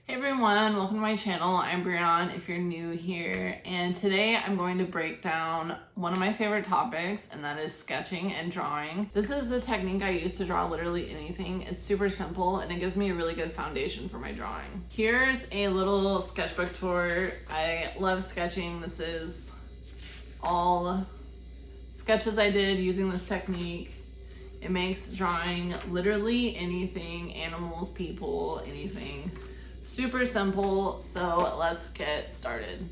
Hey everyone, welcome to my channel. I'm Breon if you're new here, and today I'm going to break down one of my favorite topics, and that is sketching and drawing. This is the technique I use to draw literally anything. It's super simple and it gives me a really good foundation for my drawing. Here's a little sketchbook tour. I love sketching. This is all sketches I did using this technique. It makes drawing literally anything, animals, people, anything, super simple. So let's get started.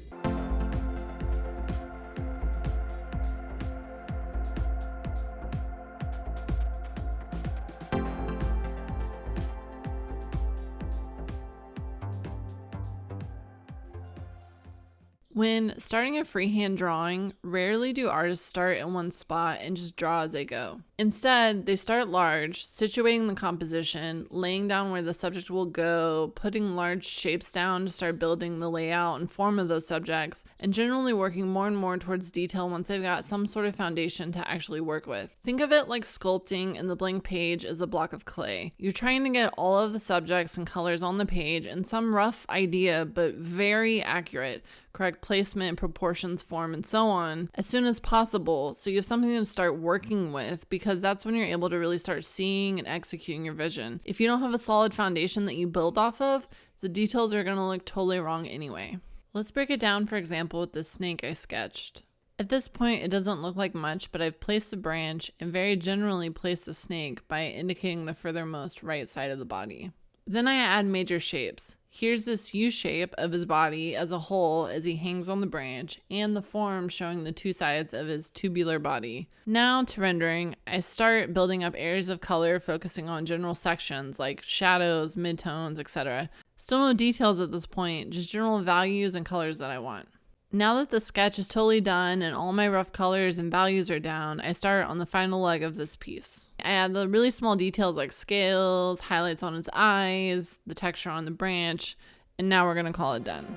When starting a freehand drawing, rarely do artists start in one spot and just draw as they go. Instead, they start large, situating the composition, laying down where the subject will go, putting large shapes down to start building the layout and form of those subjects, and generally working more and more towards detail once they've got some sort of foundation to actually work with. Think of it like sculpting, and the blank page is a block of clay. You're trying to get all of the subjects and colors on the page and some rough idea, but very accurate, correct placement, proportions, form, and so on as soon as possible, so you have something to start working with, because that's when you're able to really start seeing and executing your vision. If you don't have a solid foundation that you build off of, the details are going to look totally wrong anyway. Let's break it down, for example, with this snake I sketched. At this point, it doesn't look like much, but I've placed a branch and very generally placed a snake by indicating the furthermost right side of the body. Then I add major shapes. Here's this U shape of his body as a whole as he hangs on the branch, and the form showing the two sides of his tubular body. Now to rendering, I start building up areas of color, focusing on general sections like shadows, midtones, etc. Still no details at this point, just general values and colors that I want. Now that the sketch is totally done and all my rough colors and values are down, I start on the final leg of this piece. I add the really small details like scales, highlights on his eyes, the texture on the branch, and now we're going to call it done.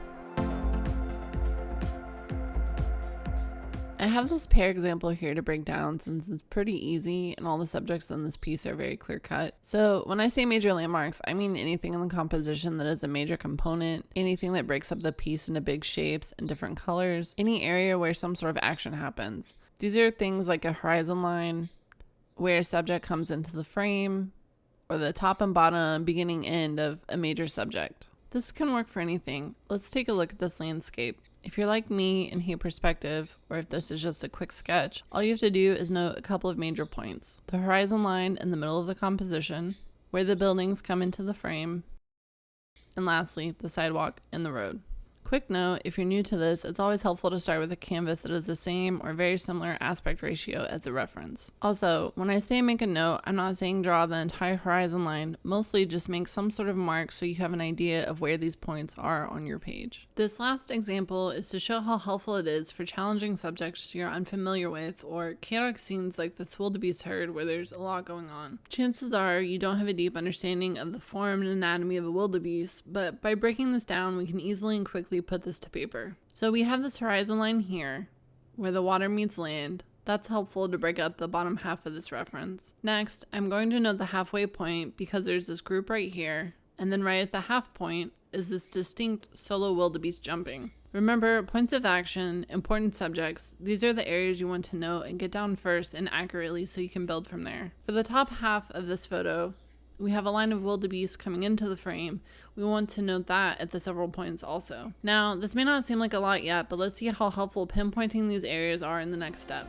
I have this pear example here to break down since it's pretty easy and all the subjects in this piece are very clear cut. So when I say major landmarks, I mean anything in the composition that is a major component, anything that breaks up the piece into big shapes and different colors, any area where some sort of action happens. These are things like a horizon line, where a subject comes into the frame, or the top and bottom, beginning, end of a major subject. This can work for anything. Let's take a look at this landscape. If you're like me and hate perspective, or if this is just a quick sketch, all you have to do is note a couple of major points. The horizon line in the middle of the composition, where the buildings come into the frame, and lastly, the sidewalk and the road. Quick note, if you're new to this, it's always helpful to start with a canvas that is the same or very similar aspect ratio as a reference. Also, when I say make a note, I'm not saying draw the entire horizon line, mostly just make some sort of mark so you have an idea of where these points are on your page. This last example is to show how helpful it is for challenging subjects you're unfamiliar with, or chaotic scenes like this wildebeest herd where there's a lot going on. Chances are you don't have a deep understanding of the form and anatomy of a wildebeest, but by breaking this down, we can easily and quickly put this to paper. So we have this horizon line here where the water meets land. That's helpful to break up the bottom half of this reference. Next, I'm going to note the halfway point because there's this group right here, and then right at the half point is this distinct solo wildebeest jumping. Remember, points of action, important subjects, these are the areas you want to note and get down first and accurately so you can build from there. For the top half of this photo, we have a line of wildebeest coming into the frame. We want to note that at the several points also. Now, this may not seem like a lot yet, but let's see how helpful pinpointing these areas are in the next step.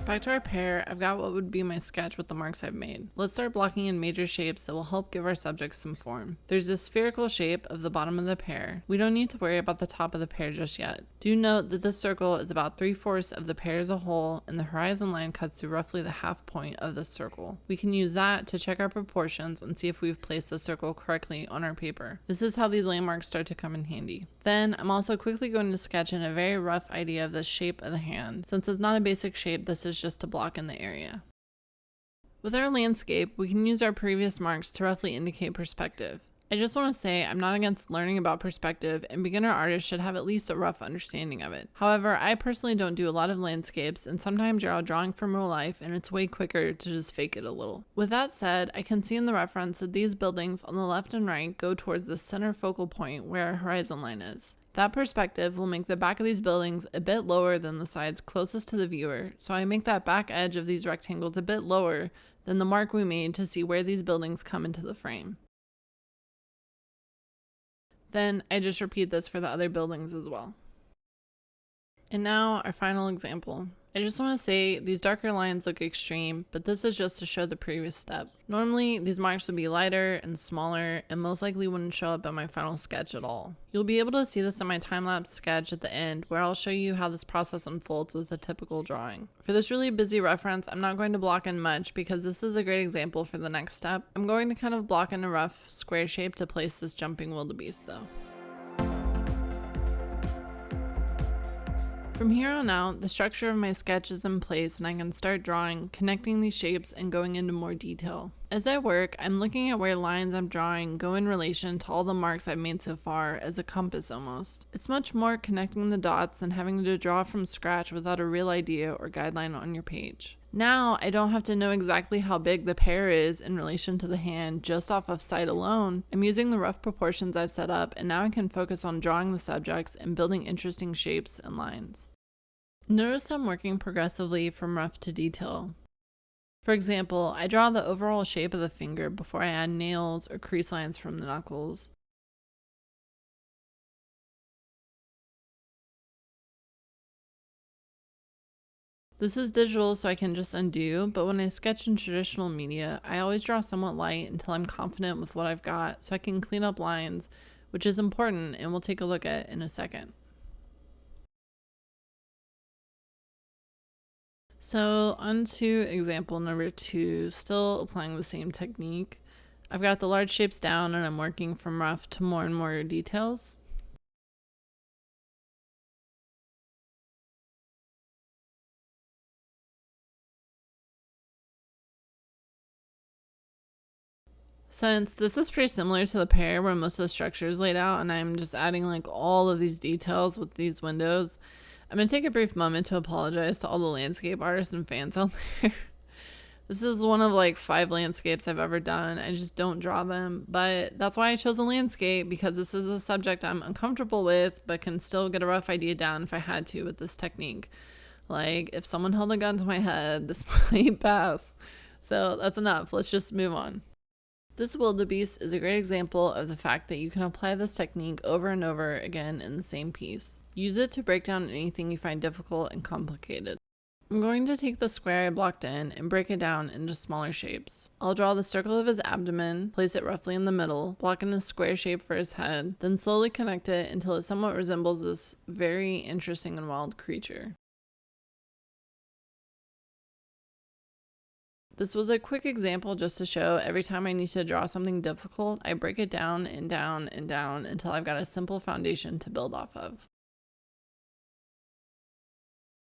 Back to our pear, I've got what would be my sketch with the marks I've made. Let's start blocking in major shapes that will help give our subjects some form. There's this spherical shape of the bottom of the pear. We don't need to worry about the top of the pear just yet. Do note that this circle is about 3/4 of the pear as a whole, and the horizon line cuts through roughly the half point of this circle. We can use that to check our proportions and see if we've placed the circle correctly on our paper. This is how these landmarks start to come in handy. Then I'm also quickly going to sketch in a very rough idea of the shape of the hand. Since it's not a basic shape, this is just to block in the area. With our landscape, we can use our previous marks to roughly indicate perspective. I just want to say I'm not against learning about perspective, and beginner artists should have at least a rough understanding of it. However, I personally don't do a lot of landscapes, and sometimes you're out drawing from real life and it's way quicker to just fake it a little. With that said, I can see in the reference that these buildings on the left and right go towards the center focal point where our horizon line is. That perspective will make the back of these buildings a bit lower than the sides closest to the viewer, so I make that back edge of these rectangles a bit lower than the mark we made to see where these buildings come into the frame. Then I just repeat this for the other buildings as well. And now our final example. I just want to say these darker lines look extreme, but this is just to show the previous step. Normally these marks would be lighter and smaller and most likely wouldn't show up in my final sketch at all. You'll be able to see this in my time-lapse sketch at the end where I'll show you how this process unfolds with a typical drawing. For this really busy reference, I'm not going to block in much because this is a great example for the next step. I'm going to kind of block in a rough square shape to place this jumping wildebeest though. From here on out, the structure of my sketch is in place and I can start drawing, connecting these shapes and going into more detail. As I work, I'm looking at where lines I'm drawing go in relation to all the marks I've made so far, as a compass almost. It's much more connecting the dots than having to draw from scratch without a real idea or guideline on your page. Now, I don't have to know exactly how big the pear is in relation to the hand just off of sight alone. I'm using the rough proportions I've set up, and now I can focus on drawing the subjects and building interesting shapes and lines. Notice I'm working progressively from rough to detail. For example, I draw the overall shape of the finger before I add nails or crease lines from the knuckles. This is digital, so I can just undo, but when I sketch in traditional media, I always draw somewhat light until I'm confident with what I've got, so I can clean up lines, which is important and we'll take a look at in a second. So on to example number 2, still applying the same technique. I've got the large shapes down and I'm working from rough to more and more details. Since this is pretty similar to the pear where most of the structure is laid out and I'm just adding like all of these details with these windows, I'm going to take a brief moment to apologize to all the landscape artists and fans out there. This is one of like 5 landscapes I've ever done. I just don't draw them, but that's why I chose a landscape, because this is a subject I'm uncomfortable with but can still get a rough idea down if I had to with this technique. Like if someone held a gun to my head, this might pass. So that's enough. Let's just move on. This wildebeest is a great example of the fact that you can apply this technique over and over again in the same piece. Use it to break down anything you find difficult and complicated. I'm going to take the square I blocked in and break it down into smaller shapes. I'll draw the circle of his abdomen, place it roughly in the middle, block in a square shape for his head, then slowly connect it until it somewhat resembles this very interesting and wild creature. This was a quick example just to show every time I need to draw something difficult, I break it down and down and down until I've got a simple foundation to build off of.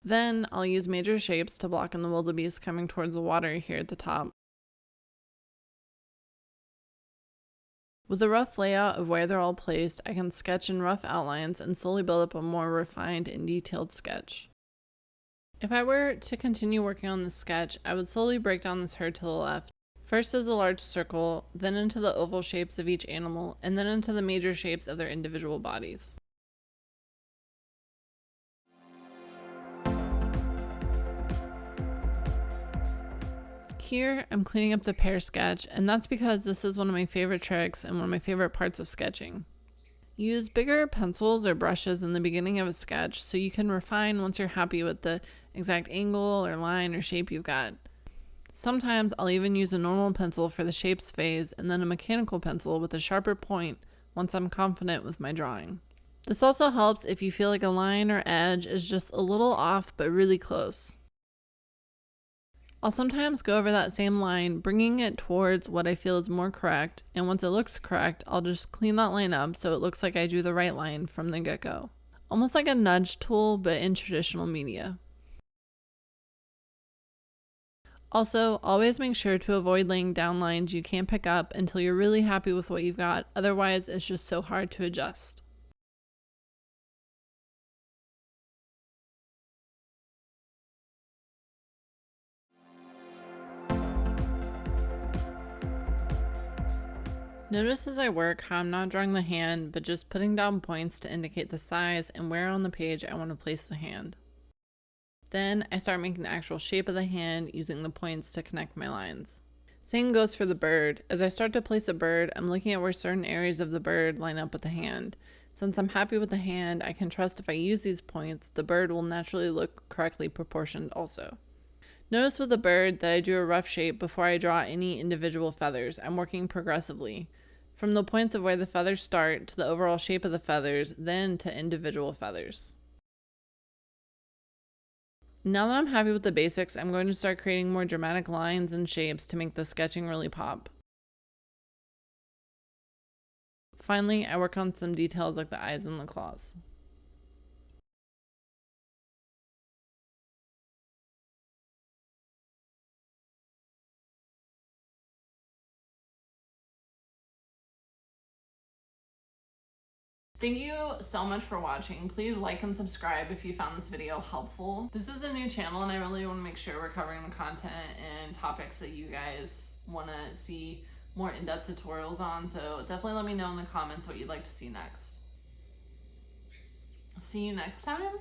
Then I'll use major shapes to block in the wildebeest coming towards the water here at the top. With a rough layout of where they're all placed, I can sketch in rough outlines and slowly build up a more refined and detailed sketch. If I were to continue working on this sketch, I would slowly break down this herd to the left. First as a large circle, then into the oval shapes of each animal, and then into the major shapes of their individual bodies. Here, I'm cleaning up the pear sketch, and that's because this is one of my favorite tricks and one of my favorite parts of sketching. Use bigger pencils or brushes in the beginning of a sketch so you can refine once you're happy with the exact angle or line or shape you've got. Sometimes I'll even use a normal pencil for the shapes phase and then a mechanical pencil with a sharper point once I'm confident with my drawing. This also helps if you feel like a line or edge is just a little off but really close. I'll sometimes go over that same line, bringing it towards what I feel is more correct, and once it looks correct, I'll just clean that line up so it looks like I drew the right line from the get-go. Almost like a nudge tool, but in traditional media. Also, always make sure to avoid laying down lines you can't pick up until you're really happy with what you've got. Otherwise, it's just so hard to adjust. Notice as I work how I'm not drawing the hand, but just putting down points to indicate the size and where on the page I want to place the hand. Then I start making the actual shape of the hand using the points to connect my lines. Same goes for the bird. As I start to place a bird, I'm looking at where certain areas of the bird line up with the hand. Since I'm happy with the hand, I can trust if I use these points, the bird will naturally look correctly proportioned also. Notice with the bird that I do a rough shape before I draw any individual feathers. I'm working progressively, from the points of where the feathers start to the overall shape of the feathers, then to individual feathers. Now that I'm happy with the basics, I'm going to start creating more dramatic lines and shapes to make the sketching really pop. Finally, I work on some details like the eyes and the claws. Thank you so much for watching. Please like and subscribe if you found this video helpful. This is a new channel and I really want to make sure we're covering the content and topics that you guys want to see more in-depth tutorials on. So definitely let me know in the comments what you'd like to see next. See you next time.